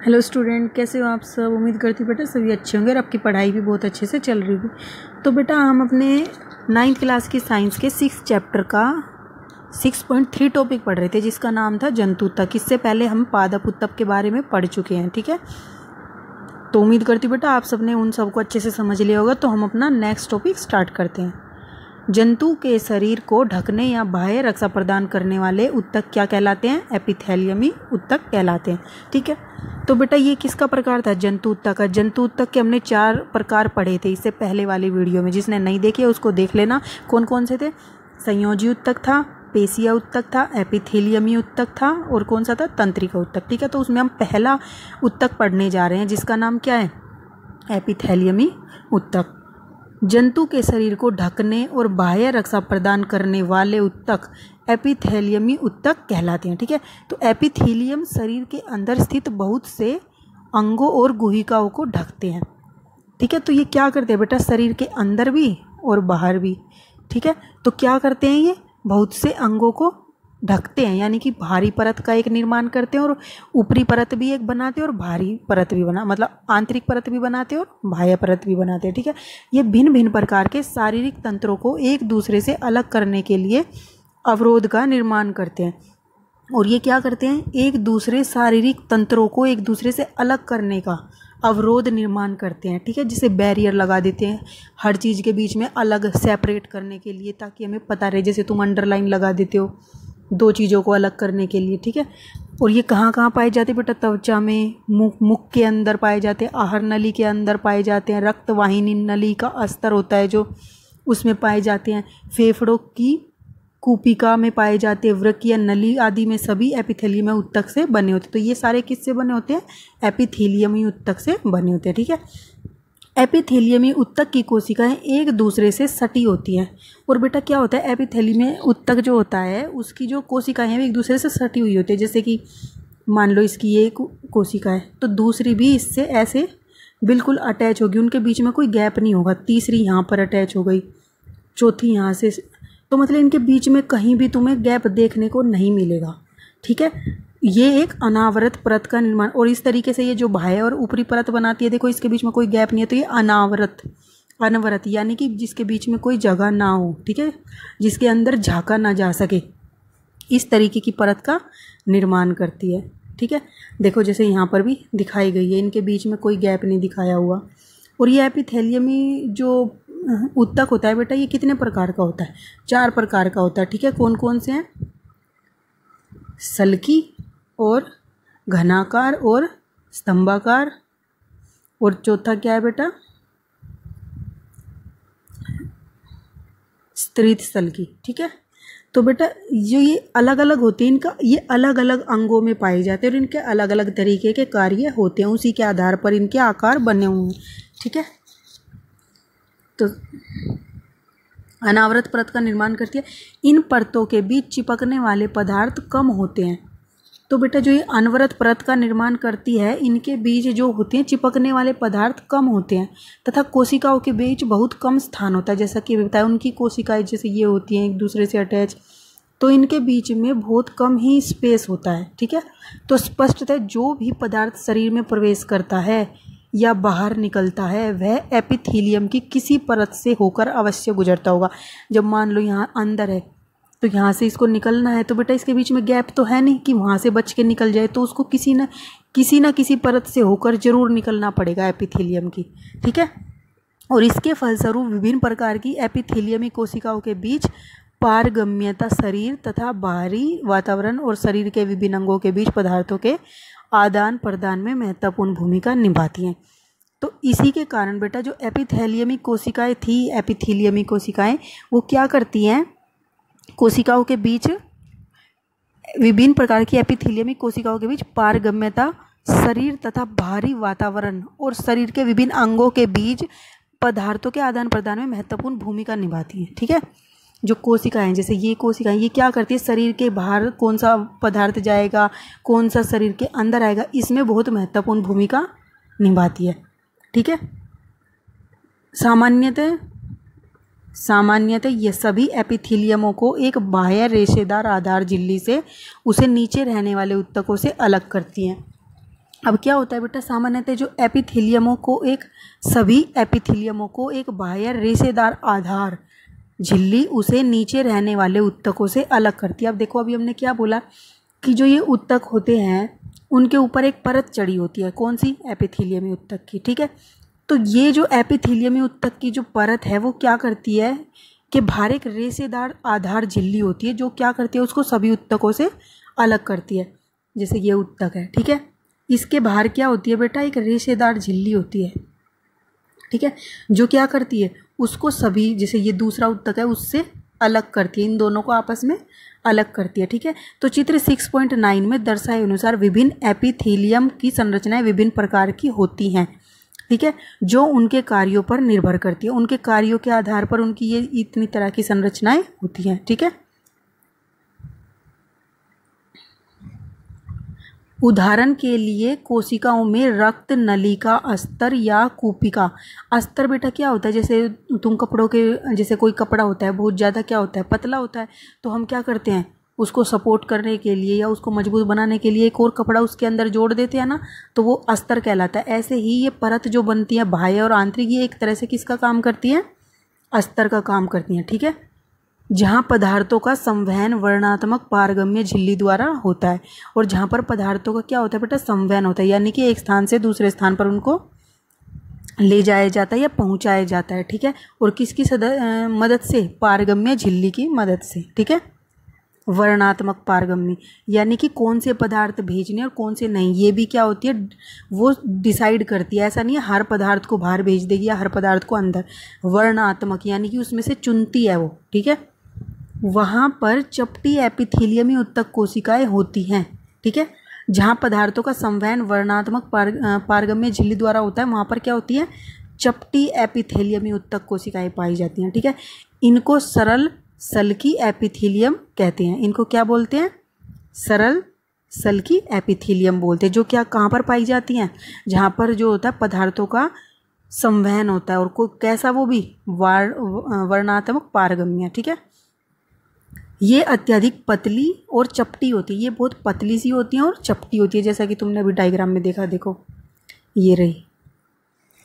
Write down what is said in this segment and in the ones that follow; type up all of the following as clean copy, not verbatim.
Hello student, कैसे हो आप सब। उम्मीद करती हूँ बेटा सभी अच्छे होंगे और आपकी पढ़ाई भी बहुत अच्छे से चल रही होगी। तो बेटा हम अपने 9th क्लास की साइंस के 6th चैप्टर का 6.3 टॉपिक पढ़ रहे थे, जिसका नाम था जंतु ऊतक। इससे पहले हम पादप ऊतक के बारे में पढ़ चुके हैं, ठीक है। तो उम्मीद करती हूँ बेटा आप सबने उन सबको अच्छे से समझ लिया होगा। तो हम अपना नेक्स्ट टॉपिक स्टार्ट करते हैं। जंतु के शरीर को ढकने या बाह्य रक्षा प्रदान करने वाले ऊतक क्या कहलाते हैं? एपिथेलियमी ऊतक कहलाते हैं, ठीक है। तो बेटा ये किसका प्रकार था? जंतु ऊतक का। जंतु ऊतक के हमने 4 प्रकार पढ़े थे इससे पहले वाली वीडियो में। जिसने नहीं देखे उसको देख लेना। कौन कौन से थे? संयोजी ऊतक था, पेशीय ऊतक था, एपिथेलियमी ऊतक था और कौन सा था? तंत्रिका ऊतक, ठीक है। तो उसमें हम पहला ऊतक पढ़ने जा रहे हैं जिसका नाम क्या है? एपिथेलियमी ऊतक। जंतु के शरीर को ढकने और बाह्य रक्षा प्रदान करने वाले ऊतक एपिथेलियमी ऊतक कहलाते हैं, ठीक है। तो एपिथेलियम शरीर के अंदर स्थित बहुत से अंगों और गुहिकाओं को ढकते हैं, ठीक है। तो ये क्या करते हैं बेटा? शरीर के अंदर भी और बाहर भी, ठीक है। तो क्या करते हैं? ये बहुत से अंगों को ढकते हैं, यानी कि भारी परत का एक निर्माण करते हैं और ऊपरी परत भी एक बनाते हैं और भारी परत भी मतलब आंतरिक परत भी बनाते हैं और बाह्य परत भी बनाते हैं, ठीक है। ये भिन्न भिन्न प्रकार के शारीरिक तंत्रों को एक दूसरे से अलग करने के लिए अवरोध का निर्माण करते हैं। और ये क्या करते हैं? एक दूसरे शारीरिक तंत्रों को एक दूसरे से अलग करने का अवरोध निर्माण करते हैं, ठीक है। जिसे बैरियर लगा देते हैं हर चीज़ के बीच में अलग सेपरेट करने के लिए, ताकि हमें पता रहे। जैसे तुम अंडरलाइन लगा देते हो 2 चीज़ों को अलग करने के लिए, ठीक है। और ये कहाँ कहाँ पाए जाते हैं बेटा? त्वचा में, मुख के अंदर पाए जाते हैं, आहार नली के अंदर पाए जाते हैं, रक्तवाहिनी नली का अस्तर होता है जो, उसमें पाए जाते हैं, फेफड़ों की कूपिका में पाए जाते हैं, वृक्कीय नली आदि में सभी एपिथेलियमी ऊतक से बने होते हैं। तो ये सारे किससे बने होते हैं? एपिथेलियमी ऊतक से बने होते हैं, ठीक है। एपिथेलियमी ऊतक की कोशिकाएं एक दूसरे से सटी होती हैं। और बेटा क्या होता है? एपिथेलियमी ऊतक जो होता है उसकी जो कोशिकाएं हैं वो एक दूसरे से सटी हुई होती है। जैसे कि मान लो इसकी ये कोशिका है तो दूसरी भी इससे ऐसे बिल्कुल अटैच होगी, उनके बीच में कोई गैप नहीं होगा। तीसरी यहाँ पर अटैच हो गई, चौथी यहाँ से, तो मतलब इनके बीच में कहीं भी तुम्हें गैप देखने को नहीं मिलेगा, ठीक है। ये एक अनावृत परत का निर्माण, और इस तरीके से ये जो बाह्य और ऊपरी परत बनाती है, देखो इसके बीच में कोई गैप नहीं है, तो ये अनावृत यानी कि जिसके बीच में कोई जगह ना हो, ठीक है, जिसके अंदर झांका ना जा सके, इस तरीके की परत का निर्माण करती है, ठीक है। देखो जैसे यहाँ पर भी दिखाई गई है, इनके बीच में कोई गैप नहीं दिखाया हुआ। और ये एपिथेलियमी जो ऊतक होता है बेटा, ये कितने प्रकार का होता है? 4 प्रकार का होता है, ठीक है। कौन कौन से हैं? सल्की और घनाकार और स्तंभाकार, और चौथा क्या है बेटा? स्तरित सल्की, ठीक है। तो बेटा जो ये अलग अलग होते हैं, इनका ये अलग अलग अंगों में पाए जाते हैं और इनके अलग अलग तरीके के कार्य होते हैं, उसी के आधार पर इनके आकार बने हुए हैं, ठीक है। तो अनावृत परत का निर्माण करती है। इन परतों के बीच चिपकने वाले पदार्थ कम होते हैं। तो बेटा जो ये अनवरत परत का निर्माण करती है, इनके बीच जो होते हैं चिपकने वाले पदार्थ कम होते हैं तथा कोशिकाओं के बीच बहुत कम स्थान होता है। जैसा कि बताया, उनकी कोशिकाएं जैसे ये होती हैं एक दूसरे से अटैच, तो इनके बीच में बहुत कम ही स्पेस होता है, ठीक है। तो स्पष्टतः जो भी पदार्थ शरीर में प्रवेश करता है या बाहर निकलता है वह एपिथेलियम की किसी परत से होकर अवश्य गुजरता होगा। जब मान लो यहाँ अंदर है तो यहाँ से इसको निकलना है, तो बेटा इसके बीच में गैप तो है नहीं कि वहाँ से बच के निकल जाए, तो उसको किसी न किसी परत से होकर जरूर निकलना पड़ेगा एपिथेलियम की, ठीक है। और इसके फलस्वरूप विभिन्न प्रकार की एपिथेलियमी कोशिकाओं के बीच पारगम्यता शरीर तथा बाहरी वातावरण और शरीर के विभिन्न अंगों के बीच पदार्थों के आदान प्रदान में महत्वपूर्ण भूमिका निभाती हैं। तो इसी के कारण बेटा जो एपिथेलियमी कोशिकाएं थी, एपिथेलियमी कोशिकाएं वो क्या करती हैं? कोशिकाओं के बीच, विभिन्न प्रकार की एपिथेलियमी कोशिकाओं के बीच पारगम्यता शरीर तथा बाहरी वातावरण और शरीर के विभिन्न अंगों के बीच पदार्थों के आदान प्रदान में महत्वपूर्ण भूमिका निभाती हैं, ठीक है। जो कोशिकाएं, जैसे ये कोशिकाएं, ये क्या करती है? शरीर के बाहर कौन सा पदार्थ जाएगा, कौन सा शरीर के अंदर आएगा, इसमें बहुत महत्वपूर्ण भूमिका निभाती है, ठीक है। सामान्यतः ये सभी एपिथेलियमों को एक बाह्य रेशेदार आधार झिल्ली से उसे नीचे रहने वाले ऊतकों से अलग करती हैं। अब क्या होता है बेटा, सामान्यतः जो एपिथेलियमों को सभी एपिथेलियमों को एक बाह्य रेशेदार आधार झिल्ली उसे नीचे रहने वाले उत्तकों से अलग करती है। अब देखो, अभी हमने क्या बोला कि जो ये उत्तक होते हैं उनके ऊपर एक परत चढ़ी होती है, कौन सी? एपिथेलियमी उत्तक की, ठीक है। तो ये जो एपिथेलियमी उत्तक की जो परत है वो क्या करती है कि बाहर एक रेशेदार आधार झिल्ली होती है जो क्या करती है, उसको सभी उत्तकों से अलग करती है। जैसे ये उत्तक है, ठीक है, इसके बाहर क्या होती है बेटा, एक रेशेदार झिल्ली होती है, ठीक है, जो क्या करती है, उसको सभी, जैसे ये दूसरा उत्तक है उससे अलग करती है, इन दोनों को आपस में अलग करती है, ठीक है। तो चित्र 6.9 में दर्शाए अनुसार विभिन्न एपिथेलियम की संरचनाएं विभिन्न प्रकार की होती हैं, ठीक है, जो उनके कार्यों पर निर्भर करती है। उनके कार्यों के आधार पर उनकी ये इतनी तरह की संरचनाएं होती हैं, ठीक है। उदाहरण के लिए कोशिकाओं में रक्त नलिका अस्तर या कूपिका अस्तर बेटा क्या होता है, जैसे तुम कपड़ों के, जैसे कोई कपड़ा होता है बहुत ज़्यादा क्या होता है, पतला होता है, तो हम क्या करते हैं, उसको सपोर्ट करने के लिए या उसको मजबूत बनाने के लिए एक और कपड़ा उसके अंदर जोड़ देते हैं ना, तो वो अस्तर कहलाता है। ऐसे ही ये परत जो बनती है बाह्य और आंतरिक, ये एक तरह से किसका काम करती है, अस्तर का काम करती हैं, ठीक है, जहाँ पदार्थों का संवहन वर्णात्मक पारगम्य झिल्ली द्वारा होता है, और जहाँ पर पदार्थों का क्या होता है बेटा, संवहन होता है, यानी कि एक स्थान से दूसरे स्थान पर उनको ले जाया जाता है या पहुँचाया जाता है, ठीक है, और किसकी मदद से, पारगम्य झिल्ली की मदद से, ठीक है। वर्णात्मक पारगम्य यानी कि कौन से पदार्थ भेजने और कौन से नहीं, ये भी क्या होती है, वो डिसाइड करती है। ऐसा नहीं है हर पदार्थ को बाहर भेज देगी या हर पदार्थ को अंदर। वर्णात्मक यानी कि उसमें से चुनती है वो, ठीक है। वहाँ पर चपटी एपिथेलियमी उत्तक कोशिकाएं होती हैं, ठीक है, जहाँ पदार्थों का संवहन वर्णात्मक पारगम्य झिल्ली द्वारा होता है, वहाँ पर क्या होती है, चपटी एपिथेलियमी उत्तक कोशिकाएं पाई जाती हैं, ठीक है। इनको सरल सल्की एपिथेलियम कहते हैं। इनको क्या बोलते हैं, सरल सल्की एपिथेलियम बोलते हैं, जो क्या कहाँ पर पाई जाती हैं, जहाँ पर जो होता है पदार्थों का संवहन होता है, और को कैसा, वो भी वर्णात्मक पारगम्य, ठीक है। ये अत्यधिक पतली और चपटी होती है, ये बहुत पतली सी होती हैं और चपटी होती है, जैसा कि तुमने अभी डायग्राम में देखा, देखो ये रही,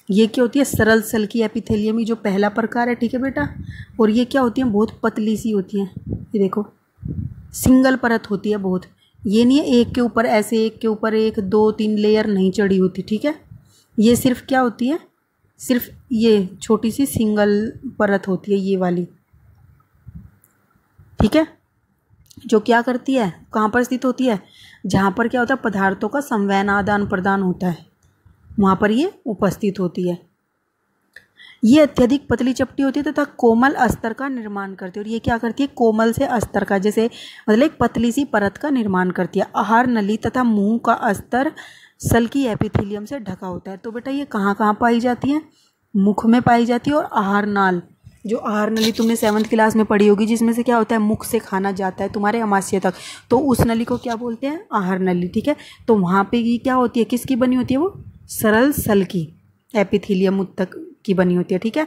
ये क्या होती है, सरल सल्की एपिथेलियमी जो पहला प्रकार है, ठीक है बेटा। और ये क्या होती है, बहुत पतली सी होती हैं, ये देखो सिंगल परत होती है बहुत, ये नहीं है एक के ऊपर ऐसे एक के ऊपर एक 2-3 लेयर नहीं चढ़ी होती, ठीक है। ये सिर्फ क्या होती है, सिर्फ ये छोटी सी सिंगल परत होती है, ये वाली, ठीक है, जो क्या करती है, कहाँ पर स्थित होती है, जहाँ पर क्या होता है पदार्थों का संवहन आदान प्रदान होता है, वहाँ पर ये उपस्थित होती है। ये अत्यधिक पतली चपटी होती है तथा कोमल अस्तर का निर्माण करती है, और ये क्या करती है, कोमल से अस्तर का, जैसे मतलब एक पतली सी परत का निर्माण करती है। आहार नली तथा मुंह का अस्तर सल्की एपिथेलियम से ढका होता है। तो बेटा ये कहाँ कहाँ पाई जाती है, मुख में पाई जाती है, और आहार नाल, जो आहार नली तुमने 7th क्लास में पढ़ी होगी, जिसमें से क्या होता है, मुख से खाना जाता है तुम्हारे अमाशय तक, तो उस नली को क्या बोलते हैं, आहार नली, ठीक है। तो वहाँ पे ये क्या होती है, किसकी बनी होती है, वो सरल सल्की एपिथेलियम उत्तक की बनी होती है, ठीक है।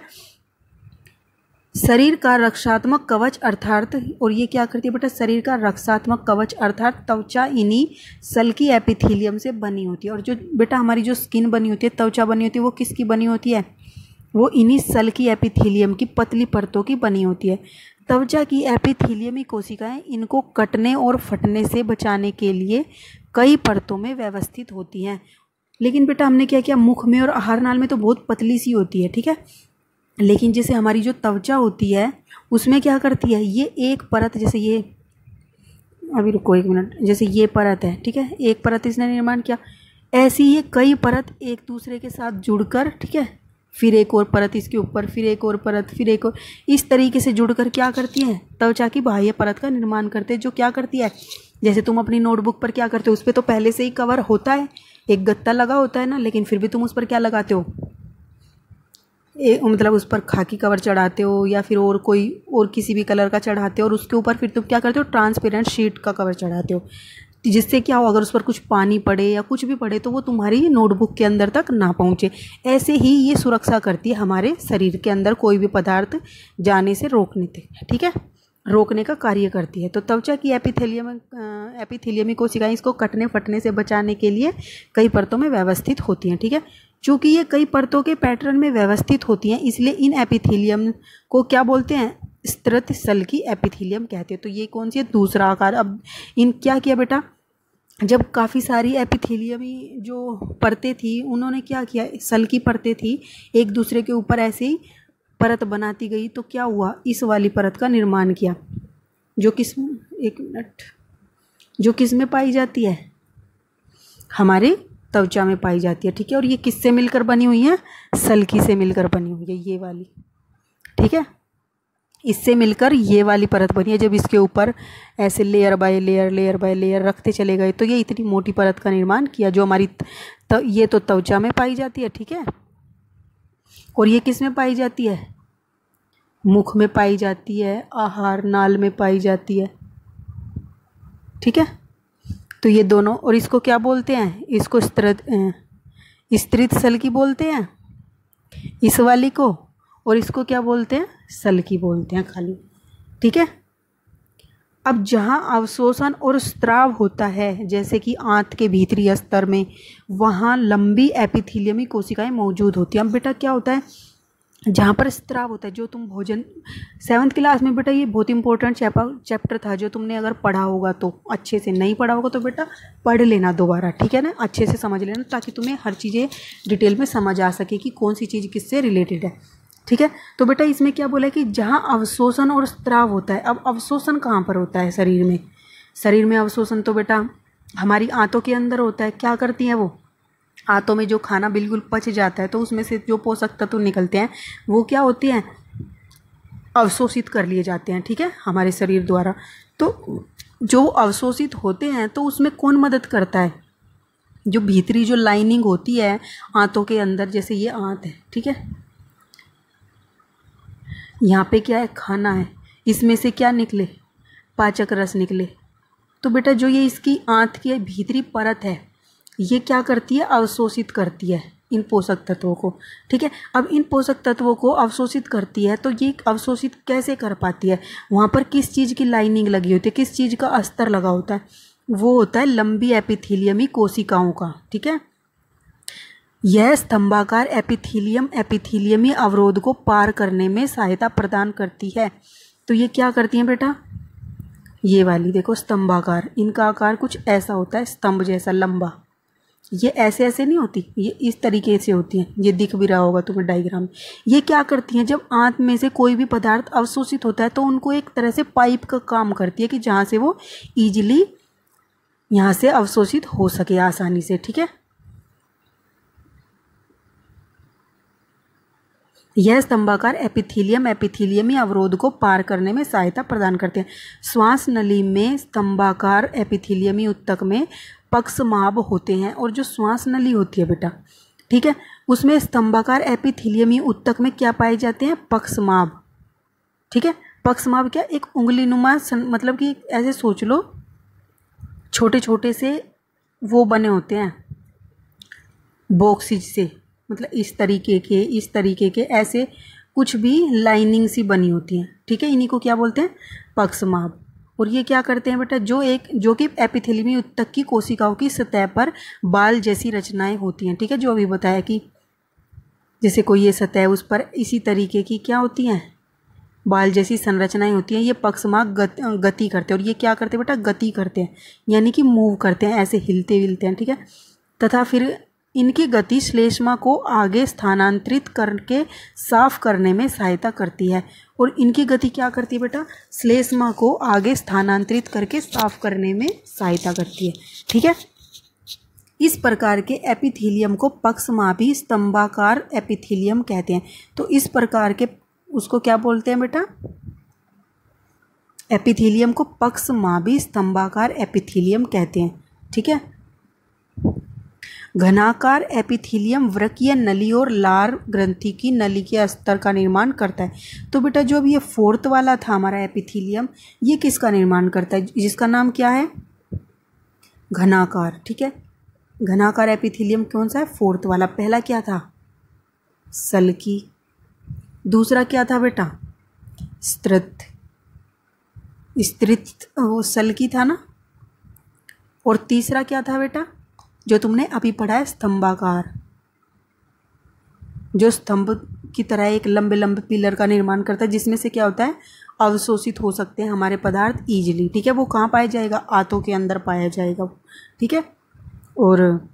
शरीर का रक्षात्मक कवच अर्थात, और ये क्या करती है बेटा, शरीर का रक्षात्मक कवच अर्थात त्वचा इन्हीं सल्की एपिथेलियम से बनी होती है। और जो बेटा हमारी जो स्किन बनी होती है, त्वचा बनी होती है, वो किसकी बनी होती है, वो इन्हीं सल्की एपिथेलियम की पतली परतों की बनी होती है। त्वचा की एपिथेलियमी कोशिकाएं इनको कटने और फटने से बचाने के लिए कई परतों में व्यवस्थित होती हैं। लेकिन बेटा हमने क्या किया, मुख में और आहार नाल में तो बहुत पतली सी होती है, ठीक है, लेकिन जैसे हमारी जो त्वचा होती है उसमें क्या करती है, ये एक परत, जैसे ये, अभी रुको 1 मिनट, जैसे ये परत है, ठीक है, एक परत इसने निर्माण किया, ऐसी ये कई परत एक दूसरे के साथ जुड़कर, ठीक है, फिर एक और परत इसके ऊपर, फिर एक और परत, फिर एक और, इस तरीके से जुड़कर क्या करती हैं, त्वचा की बाह्य परत का निर्माण करते हैं। जो क्या करती है, जैसे तुम अपनी नोटबुक पर क्या करते हो, उस पर तो पहले से ही कवर होता है, एक गत्ता लगा होता है ना, लेकिन फिर भी तुम उस पर क्या लगाते हो, मतलब उस पर खाकी कवर चढ़ाते हो या फिर और कोई और किसी भी कलर का चढ़ाते हो, और उसके ऊपर फिर तुम क्या करते हो, ट्रांसपेरेंट शीट का कवर चढ़ाते हो, जिससे क्या हो, अगर उस पर कुछ पानी पड़े या कुछ भी पड़े तो वो तुम्हारी नोटबुक के अंदर तक ना पहुँचे। ऐसे ही ये सुरक्षा करती है हमारे शरीर के अंदर कोई भी पदार्थ जाने से रोकने से, ठीक है। रोकने का कार्य करती है। तो त्वचा की एपिथेलियमी कोशिकाएं इसको कटने फटने से बचाने के लिए कई परतों में व्यवस्थित होती हैं। ठीक है, चूंकि ये कई परतों के पैटर्न में व्यवस्थित होती हैं, इसलिए इन एपिथेलियम को क्या बोलते हैं? स्तृत सल की एपिथेलियम कहते हैं। तो ये कौन सी है? दूसरा आकार। अब इन क्या किया बेटा, जब काफ़ी सारी एपिथेलियमी जो परतें थी, उन्होंने क्या किया, सल की परतें थी, एक दूसरे के ऊपर ऐसे ही परत बनाती गई, तो क्या हुआ, इस वाली परत का निर्माण किया, जो किस में पाई जाती है? हमारे त्वचा में पाई जाती है। ठीक है, और ये किससे मिलकर बनी हुई है? सल्की से मिलकर बनी हुई है, ये वाली। ठीक है, इससे मिलकर ये वाली परत बनी है। जब इसके ऊपर ऐसे लेयर बाय लेयर रखते चले गए, तो ये इतनी मोटी परत का निर्माण किया, जो हमारी ये तो त्वचा में पाई जाती है। ठीक है, और ये किस में पाई जाती है? मुख में पाई जाती है, आहार नाल में पाई जाती है। ठीक है, तो ये दोनों, और इसको क्या बोलते हैं? इसको स्तृत सल्की बोलते हैं, इस वाली को, और इसको क्या बोलते हैं? सल्की बोलते हैं खाली। ठीक है, अब जहाँ अवशोषण और स्त्राव होता है, जैसे कि आंत के भीतरी स्तर में, वहाँ लंबी एपिथेलियमी कोशिकाएं मौजूद होती हैं। अब बेटा क्या होता है, जहाँ पर स्त्राव होता है, जो तुम भोजन 7th क्लास में बेटा, ये बहुत इंपॉर्टेंट चैप्टर था, जो तुमने अगर पढ़ा होगा तो अच्छे से, नहीं पढ़ा होगा तो बेटा पढ़ लेना दोबारा। ठीक है ना, अच्छे से समझ लेना, ताकि तुम्हें हर चीज़ें डिटेल में समझ आ सके कि कौन सी चीज़ किससे रिलेटेड है। ठीक है, तो बेटा इसमें क्या बोला है कि जहाँ अवशोषण और स्त्राव होता है। अब अवशोषण कहाँ पर होता है शरीर में? शरीर में अवशोषण तो बेटा हमारी आंतों के अंदर होता है। क्या करती हैं वो? आंतों में जो खाना बिल्कुल पच जाता है, तो उसमें से जो पोषक तत्व निकलते हैं, वो क्या होती हैं? अवशोषित कर लिए जाते हैं। ठीक है, हमारे शरीर द्वारा। तो जो अवशोषित होते हैं, तो उसमें कौन मदद करता है? जो भीतरी जो लाइनिंग होती है आंतों के अंदर, जैसे ये आंत है। ठीक है, यहाँ पे क्या है? खाना है, इसमें से क्या निकले? पाचक रस निकले। तो बेटा जो ये इसकी आंत की भीतरी परत है, ये क्या करती है? अवशोषित करती है इन पोषक तत्वों को। ठीक है, अब इन पोषक तत्वों को अवशोषित करती है, तो ये अवशोषित कैसे कर पाती है? वहाँ पर किस चीज़ की लाइनिंग लगी होती है, किस चीज़ का अस्तर लगा होता है? वो होता है लंबी एपिथेलियमी कोशिकाओं का। ठीक है, यह स्तंभाकार एपिथेलियमी अवरोध को पार करने में सहायता प्रदान करती है। तो ये क्या करती हैं बेटा? ये वाली देखो, स्तंभाकार, इनका आकार कुछ ऐसा होता है, स्तंभ जैसा लंबा। ये ऐसे ऐसे नहीं होती, ये इस तरीके से होती हैं। ये दिख भी रहा होगा तुम्हें डायग्राम में। ये क्या करती हैं? जब आंत में से कोई भी पदार्थ अवशोषित होता है, तो उनको एक तरह से पाइप का काम करती है, कि जहाँ से वो ईजिली यहाँ से अवशोषित हो सके आसानी से। ठीक है, यह स्तंभाकार एपिथेलियमी अवरोध को पार करने में सहायता प्रदान करते हैं। श्वास नली में स्तंभाकार एपिथेलियमी उत्तक में पक्षमाभ होते हैं, और जो श्वास नली होती है बेटा, ठीक है, उसमें स्तंभाकार एपिथेलियमी उत्तक में क्या पाए जाते हैं? पक्षमाभ। ठीक है, पक्षमाभ क्या? एक उंगली नुमा, मतलब कि ऐसे सोच लो, छोटे छोटे से वो बने होते हैं बॉक्सेज से, मतलब इस तरीके के ऐसे कुछ भी लाइनिंग सी बनी होती हैं। ठीक है, इन्हीं को क्या बोलते हैं? पक्षमाभ। और ये क्या करते हैं बेटा? जो कि एपिथेलियमी उत्तक की कोशिकाओं की सतह पर बाल जैसी रचनाएं होती हैं। ठीक है, जो अभी बताया कि जैसे कोई ये सतह है, उस पर इसी तरीके की क्या होती हैं? बाल जैसी संरचनाएं होती हैं। ये पक्षमाभ गति करते हैं, और ये क्या करते हैं बेटा? गति करते हैं, यानी कि मूव करते हैं, ऐसे हिलते विलते हैं। ठीक है, तथा फिर इनकी गति श्लेष्मा को आगे स्थानांतरित करके साफ करने में सहायता करती है। और इनकी गति क्या करती है बेटा? श्लेष्मा को आगे स्थानांतरित करके साफ करने में सहायता करती है। ठीक है, इस प्रकार के एपिथेलियम को पक्षमाभी स्तंभाकार एपिथेलियम कहते हैं। तो इस प्रकार के उसको क्या बोलते हैं बेटा? एपिथेलियम को पक्षमाभी स्तंभाकार एपिथेलियम कहते हैं। ठीक है, घनाकार एपिथेलियम वृक्कीय नली और लार ग्रंथि की नली के स्तर का निर्माण करता है। तो बेटा जो अब ये 4th वाला था हमारा एपिथेलियम, ये किसका निर्माण करता है? जिसका नाम क्या है? घनाकार। ठीक है, घनाकार एपिथेलियम कौन सा है? 4th वाला। पहला क्या था? सल्की। दूसरा क्या था बेटा? स्तृत। स्तृत वो सल्की था ना, और तीसरा क्या था बेटा जो तुमने अभी पढ़ा है, स्तंभाकार, जो स्तंभ की तरह एक लंबे लंबे पिलर का निर्माण करता है, जिसमें से क्या होता है, अवशोषित हो सकते हैं हमारे पदार्थ इजीली। ठीक है, वो कहाँ पाया जाएगा, आंतों के अंदर पाया जाएगा। ठीक है, और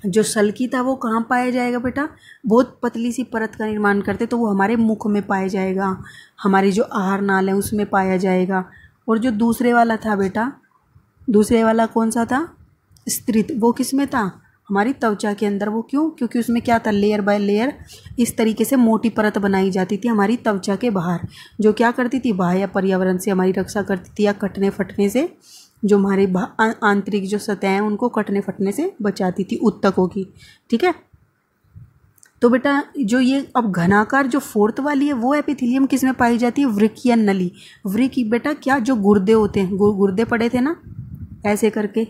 जो सल्की था वो कहाँ पाया जाएगा बेटा, बहुत पतली सी परत का निर्माण करते, तो वो हमारे मुख में पाया जाएगा, हमारी जो आहार नाल है उसमें पाया जाएगा। और जो दूसरे वाला था बेटा, दूसरे वाला कौन सा था, स्तृत, वो किस में था, हमारी त्वचा के अंदर। वो क्यों, क्योंकि उसमें क्या था, लेयर बाय लेयर इस तरीके से मोटी परत बनाई जाती थी हमारी त्वचा के बाहर, जो क्या करती थी, बाह्य पर्यावरण से हमारी रक्षा करती थी, या कटने फटने से, जो हमारे आंतरिक जो सतह हैं उनको कटने फटने से बचाती थी, ऊतकों की। ठीक है, तो बेटा जो ये अब घनाकार जो फोर्थ वाली है वो एपिथेलियम किस में पाई जाती है, वृक्क या नली। वृक्क बेटा क्या, जो गुर्दे होते हैं, गुर्दे पड़े थे ना ऐसे करके,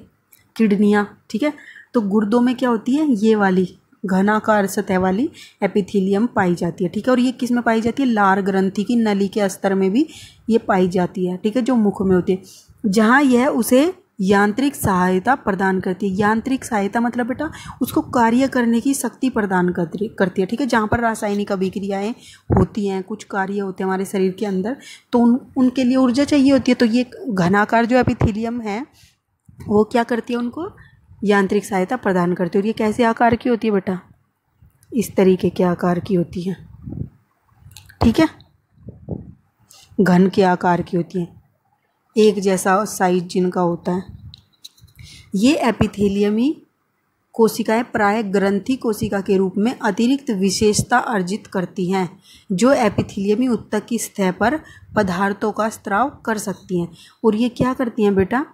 किडनियाँ। ठीक है, तो गुर्दों में क्या होती है, ये वाली घनाकार सतह वाली एपिथेलियम पाई जाती है। ठीक है, और ये किस में पाई जाती है, लार ग्रंथि की नली के अस्तर में भी ये पाई जाती है। ठीक है, जो मुख में होती है, जहाँ यह उसे यांत्रिक सहायता प्रदान करती है। यांत्रिक सहायता मतलब बेटा उसको कार्य करने की शक्ति प्रदान करती है। ठीक है, जहाँ पर रासायनिक अभिक्रियाएं होती हैं, कुछ कार्य होते हैं हमारे शरीर के अंदर, तो उनके लिए ऊर्जा चाहिए होती है। तो ये घनाकार जो एपिथेलियम है वो क्या करती है, उनको यांत्रिक सहायता प्रदान करती है। और ये कैसे आकार की होती है बेटा, इस तरीके के आकार की होती है। ठीक है, घन के आकार की होती है, एक जैसा साइज जिनका होता है। ये एपिथेलियमी कोशिकाएं प्राय ग्रंथि कोशिका के रूप में अतिरिक्त विशेषता अर्जित करती हैं, जो एपिथेलियमी ऊतक की सतह पर पदार्थों का स्त्राव कर सकती हैं। और ये क्या करती हैं बेटा,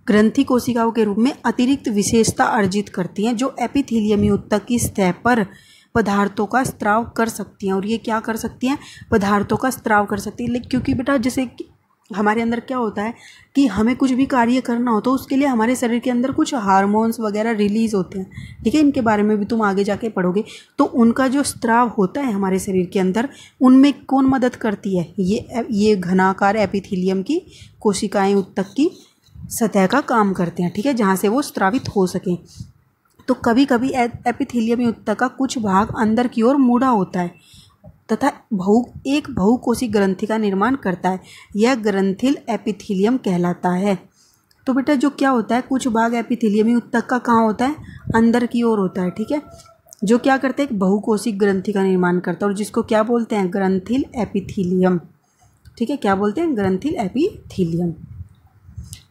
ग्रंथि कोशिकाओं के रूप में अतिरिक्त विशेषता अर्जित करती हैं, जो एपिथेलियमी ऊतक की सतह पर पदार्थों का स्त्राव कर सकती हैं। और ये क्या कर सकती हैं, पदार्थों का स्त्राव कर सकती है। लेकिन क्योंकि बेटा जैसे हमारे अंदर क्या होता है कि हमें कुछ भी कार्य करना हो तो उसके लिए हमारे शरीर के अंदर कुछ हार्मोन्स वगैरह रिलीज होते हैं। ठीक है, इनके बारे में भी तुम आगे जाके पढ़ोगे। तो उनका जो स्त्राव होता है हमारे शरीर के अंदर, उनमें कौन मदद करती है, ये घनाकार एपिथेलियम की कोशिकाएं ऊतक की सतह का काम करते हैं। ठीक है, जहाँ से वो स्त्रावित हो सकें। तो कभी कभी एपिथेलियम ऊतक का कुछ भाग अंदर की ओर मुड़ा होता है तथा एक बहुकोशिक ग्रंथि का निर्माण करता है। यह ग्रंथिल एपिथेलियम कहलाता है। तो बेटा जो क्या होता है, कुछ भाग एपिथेलियमी ऊतक का कहाँ होता है, अंदर की ओर होता है। ठीक है, जो क्या करते हैं, एक बहुकोशिक ग्रंथि का निर्माण करता है, और जिसको क्या बोलते हैं, ग्रंथिल एपिथेलियम। ठीक है, क्या बोलते हैं, ग्रंथिल एपिथेलियम।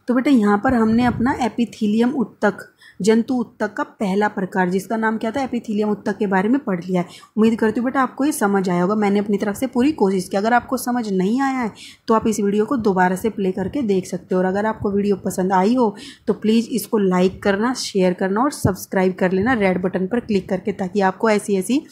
तो बेटा यहाँ पर हमने अपना एपिथेलियम ऊतक, जंतु ऊतक का पहला प्रकार जिसका नाम क्या था, एपिथेलियम ऊतक के बारे में पढ़ लिया है। उम्मीद करती हूँ बेटा आपको ये समझ आया होगा। मैंने अपनी तरफ से पूरी कोशिश की। अगर आपको समझ नहीं आया है तो आप इस वीडियो को दोबारा से प्ले करके देख सकते हो। और अगर आपको वीडियो पसंद आई हो तो प्लीज़ इसको लाइक करना, शेयर करना और सब्सक्राइब कर लेना रेड बटन पर क्लिक करके, ताकि आपको ऐसी ऐसी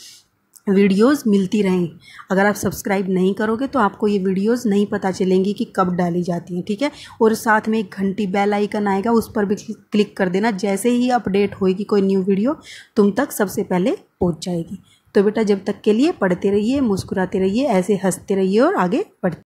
वीडियोस मिलती रहें। अगर आप सब्सक्राइब नहीं करोगे तो आपको ये वीडियोस नहीं पता चलेंगी कि कब डाली जाती हैं। ठीक है, और साथ में एक घंटी बेल आइकन आएगा, उस पर भी क्लिक कर देना। जैसे ही अपडेट होएगी कोई न्यू वीडियो तुम तक सबसे पहले पहुंच जाएगी। तो बेटा जब तक के लिए पढ़ते रहिए, मुस्कुराते रहिए, ऐसे हंसते रहिए और आगे बढ़ते